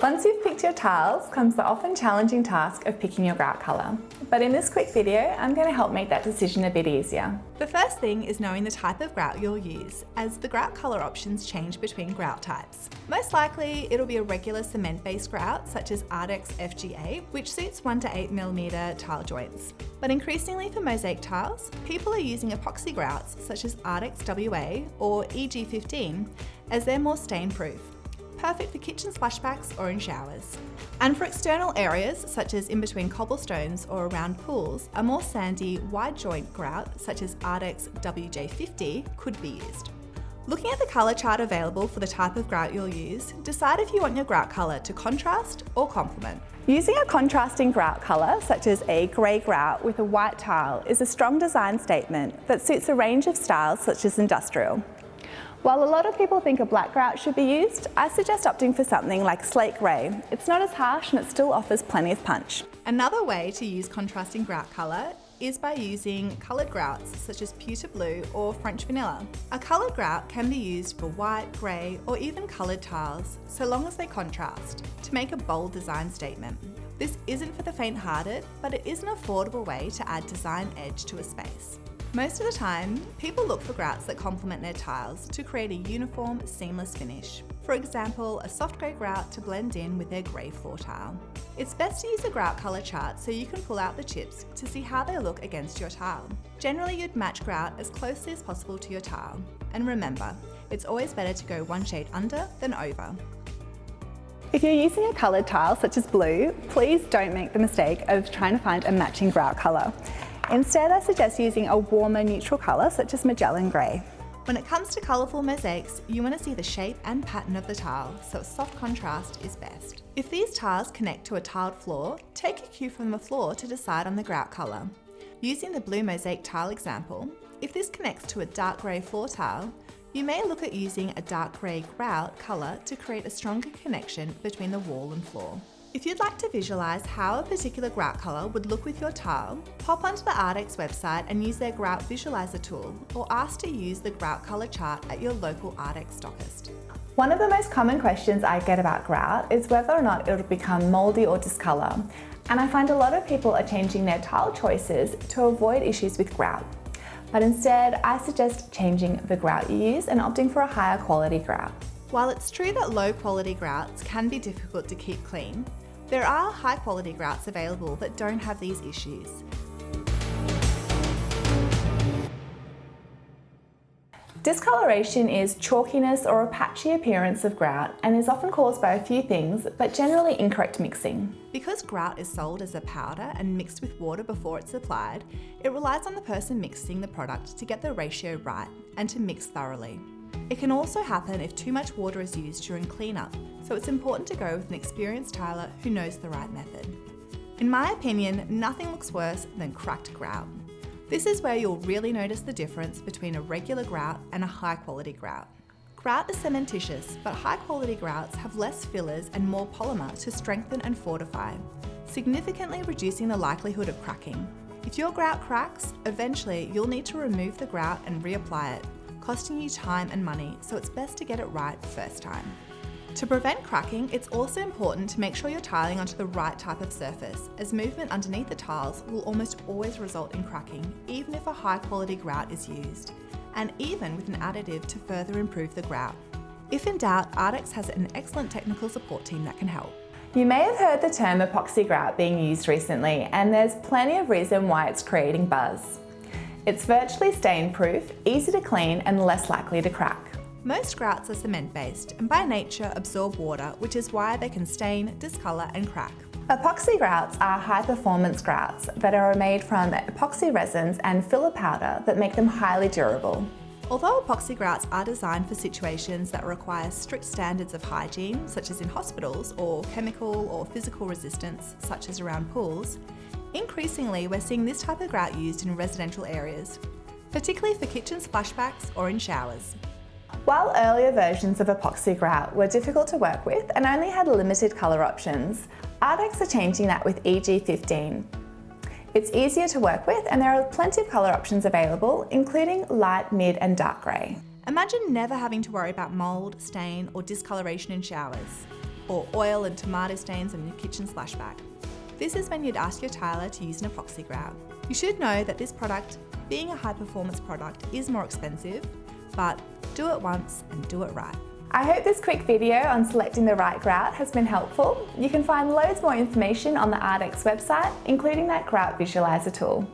Once you've picked your tiles, comes the often challenging task of picking your grout colour. But in this quick video, I'm going to help make that decision a bit easier. The first thing is knowing the type of grout you'll use, as the grout colour options change between grout types. Most likely, it'll be a regular cement-based grout, such as Ardex FGA, which suits 1 to 8mm tile joints. But increasingly for mosaic tiles, people are using epoxy grouts, such as Ardex WA or EG15, as they're more stain-proof. Perfect for kitchen splashbacks or in showers. And for external areas, such as in between cobblestones or around pools, a more sandy, wide joint grout, such as Ardex WJ50, could be used. Looking at the colour chart available for the type of grout you'll use, decide if you want your grout colour to contrast or complement. Using a contrasting grout colour, such as a grey grout with a white tile, is a strong design statement that suits a range of styles such as industrial. While a lot of people think a black grout should be used, I suggest opting for something like slate grey. It's not as harsh and it still offers plenty of punch. Another way to use contrasting grout colour is by using coloured grouts such as pewter blue or French vanilla. A coloured grout can be used for white, grey or even coloured tiles, so long as they contrast, to make a bold design statement. This isn't for the faint-hearted, but it is an affordable way to add design edge to a space. Most of the time, people look for grouts that complement their tiles to create a uniform, seamless finish. For example, a soft grey grout to blend in with their grey floor tile. It's best to use a grout colour chart so you can pull out the chips to see how they look against your tile. Generally, you'd match grout as closely as possible to your tile. And remember, it's always better to go one shade under than over. If you're using a coloured tile such as blue, please don't make the mistake of trying to find a matching grout colour. Instead, I suggest using a warmer neutral colour such as Magellan Grey. When it comes to colourful mosaics, you want to see the shape and pattern of the tile, so a soft contrast is best. If these tiles connect to a tiled floor, take a cue from the floor to decide on the grout colour. Using the blue mosaic tile example, if this connects to a dark grey floor tile, you may look at using a dark grey grout colour to create a stronger connection between the wall and floor. If you'd like to visualise how a particular grout colour would look with your tile, pop onto the Ardex website and use their Grout Visualiser tool, or ask to use the grout colour chart at your local Ardex stockist. One of the most common questions I get about grout is whether or not it'll become mouldy or discolour, and I find a lot of people are changing their tile choices to avoid issues with grout. But instead, I suggest changing the grout you use and opting for a higher quality grout. While it's true that low quality grouts can be difficult to keep clean, there are high quality grouts available that don't have these issues. Discoloration is chalkiness or a patchy appearance of grout and is often caused by a few things, but generally incorrect mixing. Because grout is sold as a powder and mixed with water before it's applied, it relies on the person mixing the product to get the ratio right and to mix thoroughly. It can also happen if too much water is used during cleanup, so it's important to go with an experienced tiler who knows the right method. In my opinion, nothing looks worse than cracked grout. This is where you'll really notice the difference between a regular grout and a high quality grout. Grout is cementitious, but high quality grouts have less fillers and more polymer to strengthen and fortify, significantly reducing the likelihood of cracking. If your grout cracks, eventually you'll need to remove the grout and reapply it, costing you time and money, so it's best to get it right first time. To prevent cracking, it's also important to make sure you're tiling onto the right type of surface, as movement underneath the tiles will almost always result in cracking, even if a high quality grout is used, and even with an additive to further improve the grout. If in doubt, Ardex has an excellent technical support team that can help. You may have heard the term epoxy grout being used recently, and there's plenty of reason why it's creating buzz. It's virtually stain-proof, easy to clean and less likely to crack. Most grouts are cement-based and by nature absorb water, which is why they can stain, discolour and crack. Epoxy grouts are high-performance grouts that are made from epoxy resins and filler powder that make them highly durable. Although epoxy grouts are designed for situations that require strict standards of hygiene, such as in hospitals, or chemical or physical resistance, such as around pools, increasingly we're seeing this type of grout used in residential areas, particularly for kitchen splashbacks or in showers. While earlier versions of epoxy grout were difficult to work with and only had limited colour options, Ardex are changing that with EG15. It's easier to work with and there are plenty of colour options available, including light, mid and dark grey. Imagine never having to worry about mould, stain or discoloration in showers. or oil and tomato stains on your kitchen splashback. This is when you'd ask your tiler to use an epoxy grout. You should know that this product, being a high performance product, is more expensive, but do it once and do it right. I hope this quick video on selecting the right grout has been helpful. You can find loads more information on the Ardex website, including that grout visualizer tool.